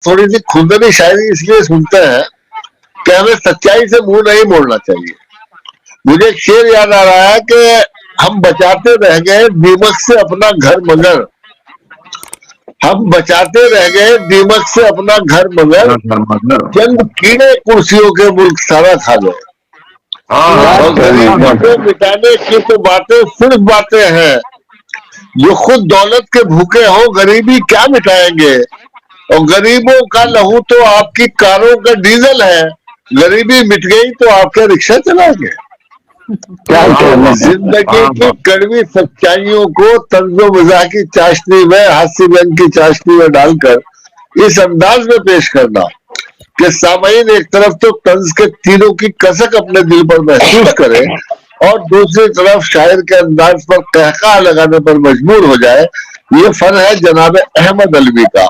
تھوڑی سی کھندنی شاعری اس لیے سنتے ہیں کہ ہمیں سچائی سے منہ نہیں موڑنا چاہیے. مجھے ایک شعر یاد آ رہا ہے کہ ہم بچاتے رہ گئے دیمک سے اپنا گھر مگر، ہم بچاتے رہ گئے دیمک سے اپنا گھر مگر چند کیڑے کرسیوں کے ملک سارا کھا گئے. اور غریبی کو مٹانے کی تو باتیں صرف باتیں ہیں، جو خود دولت کے بھوکے ہوں غریبی کیا مٹائیں گے. اور غریبوں کا لہو تو آپ کی کاروں کا ڈیزل ہے، غریبی مٹ گئی تو آپ کے رکشہ چلائیں گے. زندگی کی کڑوی سچائیوں کو طنز و مزاح کی چاشنی میں، ہاسی رنگ کی چاشنی میں ڈال کر اس انداز میں پیش کرنا کہ سامعین ایک طرف تو طنز کے تیروں کی کسک اپنے دل پر محسوس کرے اور دوسری طرف شاعر کے انداز پر قہقہ لگانے پر مجبور ہو جائے. یہ فن ہے جناب احمد علوی کا،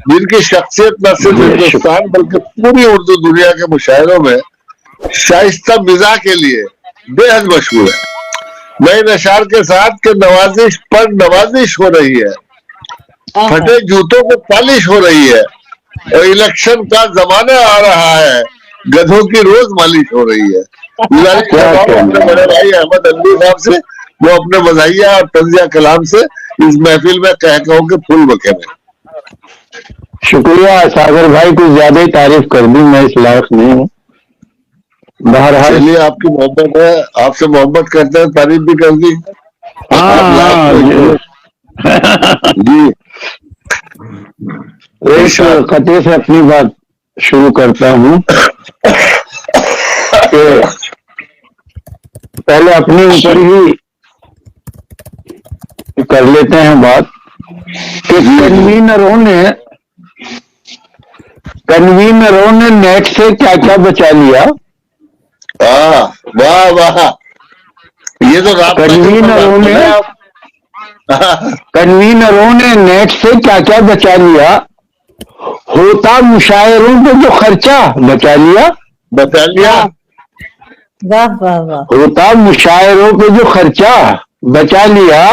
جن کی شخصیت نہ صرف ہندوستان بلکہ پوری اردو دنیا کے مشاعروں میں شائستہ مزاح کے لیے بے حد مشہور ہے. نئے اشعار کے ساتھ کہ نوازش پر نوازش ہو رہی ہے، پھٹے جوتوں کو پالش ہو رہی ہے، اور الیکشن کا زمانہ آ رہا ہے، گدھوں کی روز مالش ہو رہی ہے. اپنے بڑے بھائی احمد علوی صاحب سے وہ اپنے مزاحیہ اور طنزیہ کلام سے اس محفل میں قہقہوں کے پھول بکھیرے. شکریہ ساگر بھائی، کچھ زیادہ ہی تعریف کر دی، میں اس لائق نہیں ہوں. چلیے آپ کی محبت ہے، آپ سے محبت کرتے ہیں، تعریف بھی کر دی. جی ایک قطعے سے اپنی بات شروع کرتا ہوں کہ پہلے اپنے اوپر ہی کر لیتے ہیں بات کہ کنوینروں نے نیٹ سے کیا کیا بچا لیا. واہ واہ، یہ تو کنوینروں نے نیٹ سے کیا کیا بچا لیا، ہوتا مشاعروں پہ جو خرچہ بچا لیا. ہوتا مشاعروں پہ جو خرچہ بچا لیا،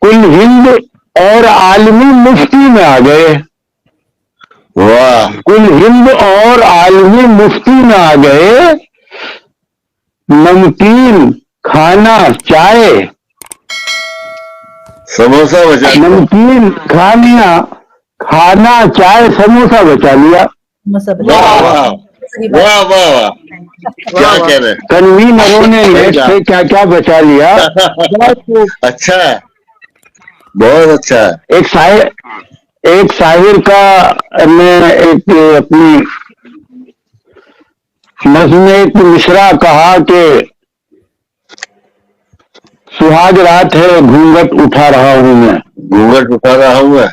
کل ہند اور عالمی مفتی میں آ گئے. کل ہند اور عالمی مفتی میں آ گئے. نمکین کھانا چائے سموسہ بچا، نمکین کھانا چائے سموسہ بچا لیا. کنوینروں نے نیٹ سے کیا کیا بچا لیا. اچھا ہے، بہت اچھا ہے. ایک شاعر کا میں ایک اپنی نظم ایک مصرع کہا کہ سہاگ رات ہے گھونگھٹ اٹھا رہا ہوں میں.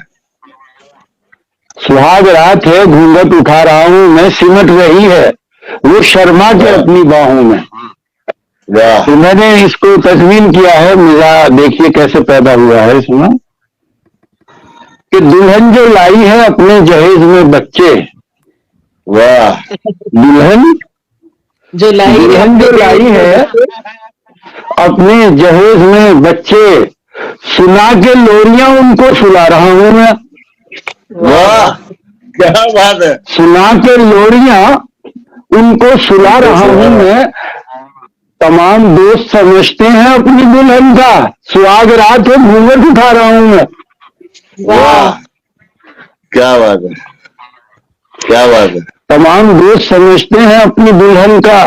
سہاگ رات ہے گھونگھٹ اٹھا رہا ہوں میں، سمٹ رہی ہے وہ شرما کے اپنی باہوں میں. تو میں نے اس کو تضمین کیا ہے، مزاح دیکھیے کیسے پیدا ہوا ہے اس میں کہ دلہن جو لائی ہے اپنے جہیز میں بچے. دلہن جو لائی ہے اپنے جہیز میں بچے، سنا کے لوریاں ان کو سلا رہا ہوں میں. کیا بات ہے، سنا کے لوریاں ان کو سلا رہا ہوں میں. تمام دوست سمجھتے ہیں اپنی دلہن کا، سہاگ رات ہے گھونگھٹ اٹھا رہا ہوں میں. کیا بات ہے، کیا بات ہے. تمام دوست سمجھتے ہیں اپنی دلہن کا،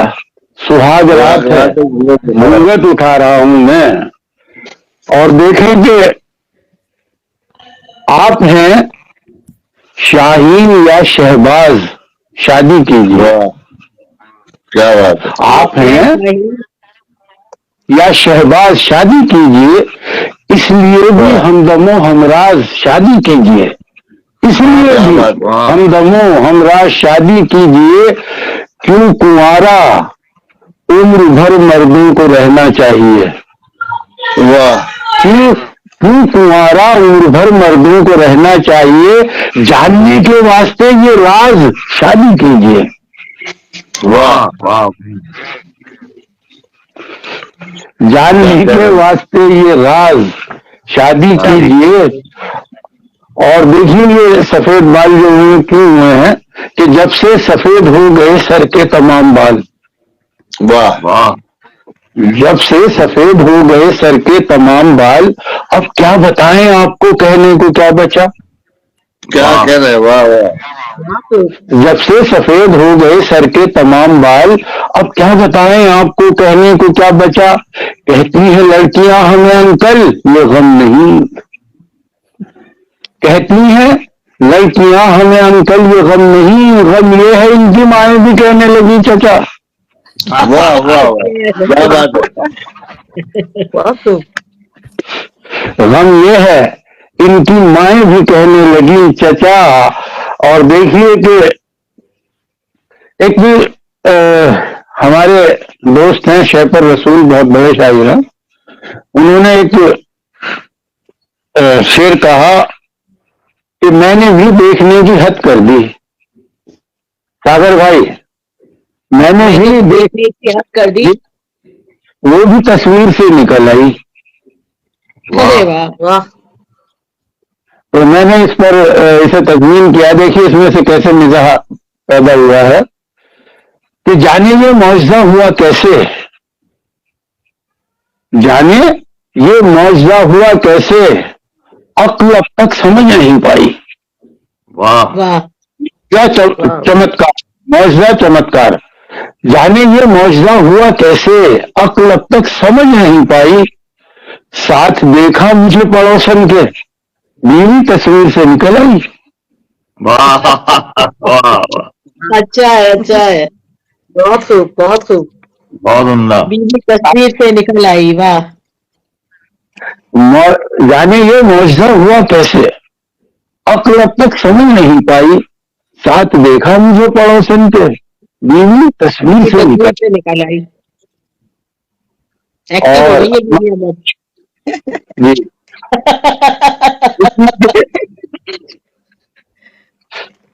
سہاگ رات ہے گھونگھٹ اٹھا رہا ہوں میں. اور دیکھیں کہ آپ ہیں شاہین یا شہباز، شادی کیجیے. کیا بات ہے. آپ ہیں یا شہباز، شادی کیجیے. اس لیے بھی ہمدم و ہمراز شادی کیجیے. اس لیے بھی ہمدم و ہمراز شادی کیجیے. کیوں کنوارا عمر بھر مردوں کو رہنا چاہیے. کیوں کنوارا عمر بھر مردوں کو رہنا چاہیے. جاننے کے واسطے یہ راز شادی کیجیے. جاننے کے واسطے یہ راز شادی کیجیے. اور دیکھیے یہ سفید بال جو ہوئے کیوں ہوئے ہیں کہ جب سے سفید ہو گئے سر کے تمام بال. واہ واہ. جب سے سفید ہو گئے سر کے تمام بال. اب کیا بتائیں آپ کو، کہنے کو کیا بچا؟ کیا کہہ رہے؟ واہ واہ. جب سے سفید ہو گئے سر کے تمام بال، اب کیا بتائیں آپ کو، کہنے کو کیا بچا؟ کہتی ہیں لڑکیاں ہمیں انکل یہ غم نہیں. کہتی ہیں لڑکیاں ہمیں انکل یہ غم نہیں، غم یہ ہے ان کی مائیں بھی کہنے لگی چچا. واہ واہ واہ، کیا بات ہے. غم یہ ہے ان کی مائیں بھی کہنے لگی چچا. اور دیکھیے کہ ایک ہمارے دوست ہیں شیپر رسول، بہت بڑے شاعر ہیں، انہوں نے ایک شعر کہا کہ میں نے بھی دیکھنے کی حد کر دی. ساگر بھائی، میں نے بھی دیکھنے کی حد کر دی، وہ بھی تصویر سے نکل آئی. تو میں نے اس پر اسے تضمین کیا. دیکھیے اس میں سے کیسے مزاح پیدا ہوا ہے کہ جانے یہ معجزہ ہوا کیسے، جانے یہ معجزہ ہوا کیسے، عقل اب تک سمجھ نہیں پائی. واہ، کیا چمتکار، معجزہ چمتکار. جانے یہ معجزہ ہوا کیسے، عقل اب تک سمجھ نہیں پائی. ساتھ دیکھا مجھے پڑوسن کے، بیوی تصویر سے نکل آئی. اچھا ہے، اچھا ہے، بہت خوب، بہت خوب، بہت عمدہ. بیوی تصویر سے نکل آئی. واہ. جانے یہ معجزہ ہوا کیسے، عقل اب تک سمجھ نہیں پائی. ساتھ دیکھا مجھے پڑوسن کے، بیوی تصویر سے نکل آئی. اور جی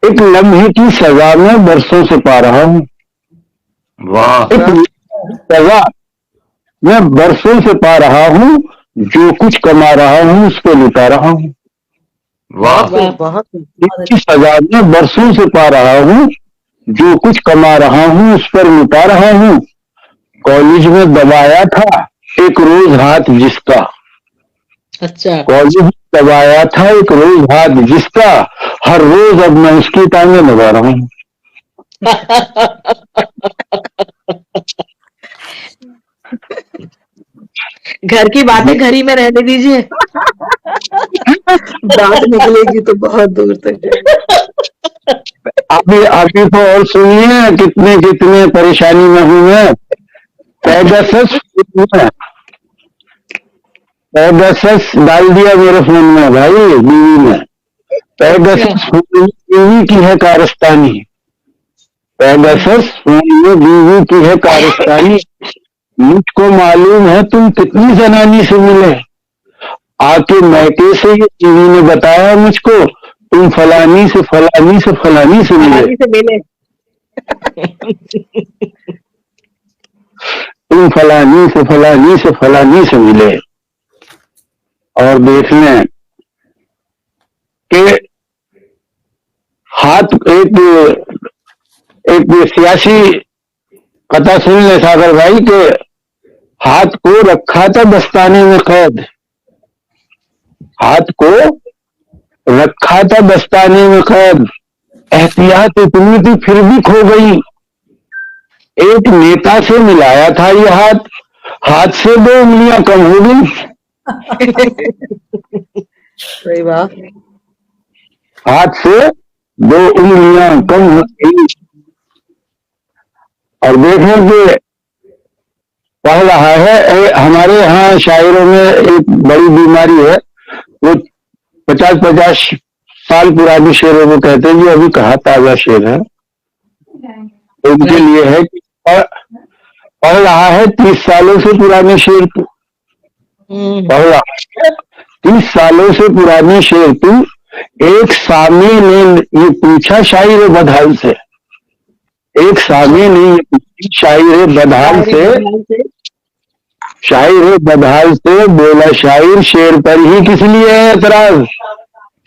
ایک لمحے کی سزا میں برسوں سے پا رہا ہوں. سزا میں برسوں سے پا رہا ہوں، جو کچھ کما رہا ہوں اس کو لٹا رہا ہوں. اس کی سزا میں برسوں سے پا رہا ہوں، جو کچھ کما رہا ہوں اس پر لٹا رہا ہوں. کالج میں دبایا تھا ایک روز ہاتھ جس کا، اچھا، کالج میں دبایا تھا ایک روز ہاتھ جس کا، ہر روز اب میں اس کی ٹانگیں دبا رہا ہوں. گھر کی باتیں گھر ہی میں رہنے دیجیے، بات نکلے گی تو بہت دور تک. ابھی تو اور سنیے کتنے کتنے پریشانی میں ہوئے. پیگسس ڈال دیا میرے فون میں بھائی بیوی نے. پیگسس بیوی کی ہے کارستانی، پیگسس فون میں بیوی کی ہے کارستانی. مجھ کو معلوم ہے تم کتنی زنانی سے ملے، آ کے میکے سے یہ بیوی نے بتایا مجھ کو تم فلانی سے فلانی سے فلانی سے ملے، تم فلانی سے فلانی سے فلانی سے ملے. اور دیکھ لیں کہ ہاتھ ایک سیاسی قطع سن لے ساگر بھائی کہ ہاتھ کو رکھا تھا دستانے میں قید، ہاتھ کو رکھا تھا دستانے میں قید. احتیاط اتنی تھی پھر بھی کھو گئی. ایک نیتا سے ملایا تھا یہ ہاتھ، ہاتھ سے 2 انگلیاں کم ہو گئی. ہاتھ سے 2 انگلیاں کم ہو گئی. اور دیکھیں کہ پڑھ رہا ہے ہمارے یہاں شاعروں میں ایک بڑی بیماری ہے، وہ 50 سال پرانی شعروں کو کہتے ہیں جو ابھی کہا تازہ شعر ہے. ان کے لیے ہے کہ پڑھ رہا ہے 30 سالوں سے پرانے شعر کو، پڑھ رہا ہے 30 سالوں سے پرانے شعر تو. ایک سامع نے یہ پوچھا شاعر بدحال سے، ایک سامع نے یہ پوچھا شاعر بدحال سے، شاعر بدحال سے بولا شاعر شعر پر ہی کس لیے ہے اعتراض.